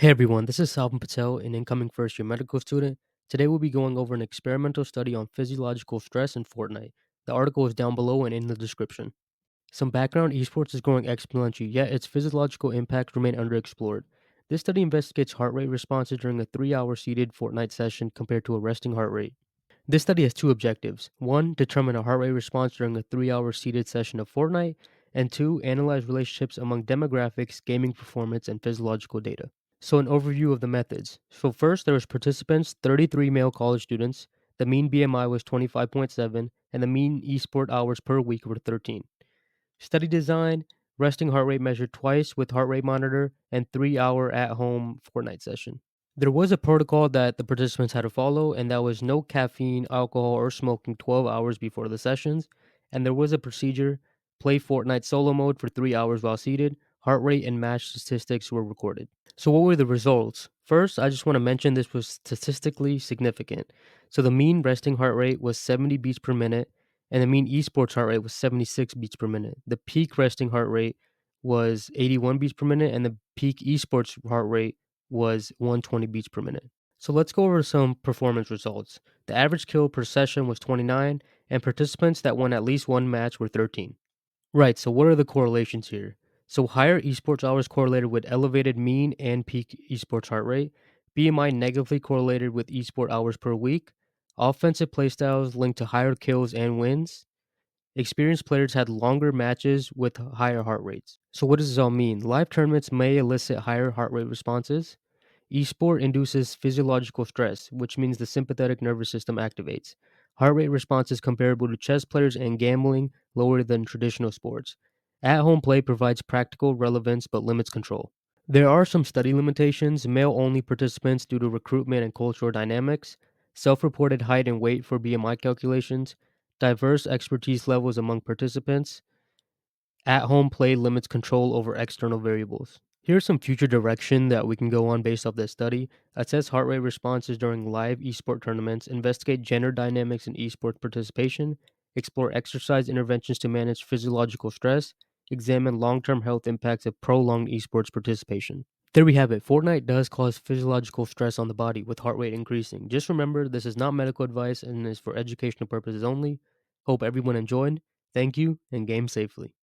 Hey everyone, this is Salvan Patel, an incoming first year medical student. Today we'll be going over an experimental study on physiological stress in Fortnite. The article is down below and in the description. Some background: esports is growing exponentially, yet its physiological impacts remain underexplored. This study investigates heart rate responses during a 3-hour seated Fortnite session compared to a resting heart rate. This study has two objectives: one, determine a heart rate response during a 3-hour seated session of Fortnite, and two, analyze relationships among demographics, gaming performance, and physiological data. So an overview of the methods. So first, there was participants, 33 male college students. The mean BMI was 25.7, and the mean esport hours per week were 13. Study design: resting heart rate measured twice with heart rate monitor, and 3-hour at-home Fortnite session. There was a protocol that the participants had to follow, and that was no caffeine, alcohol, or smoking 12 hours before the sessions. And there was a procedure: play Fortnite solo mode for 3 hours while seated. Heart rate and match statistics were recorded. So, what were the results? First, I just want to mention this was statistically significant. So, the mean resting heart rate was 70 beats per minute, and the mean esports heart rate was 76 beats per minute. The peak resting heart rate was 81 beats per minute, and the peak esports heart rate was 120 beats per minute. So let's go over some performance results. The average kill per session was 29, and participants that won at least one match were 13. Right, so what are the correlations here? So higher esports hours correlated with elevated mean and peak esports heart rate. BMI negatively correlated with esport hours per week. Offensive playstyles linked to higher kills and wins. Experienced players had longer matches with higher heart rates. So what does this all mean? Live tournaments may elicit higher heart rate responses. Esport induces physiological stress, which means the sympathetic nervous system activates. Heart rate response is comparable to chess players and gambling, lower than traditional sports. At home play provides practical relevance but limits control. There are some study limitations: male only participants due to recruitment and cultural dynamics, self reported height and weight for BMI calculations, diverse expertise levels among participants. At home play limits control over external variables. Here's some future direction that we can go on based off this study. Assess heart rate responses during live esport tournaments, investigate gender dynamics in esports participation, explore exercise interventions to manage physiological stress, examine long-term health impacts of prolonged esports participation. There we have it. Fortnite does cause physiological stress on the body with heart rate increasing. Just remember, this is not medical advice and is for educational purposes only. Hope everyone enjoyed. Thank you, and game safely.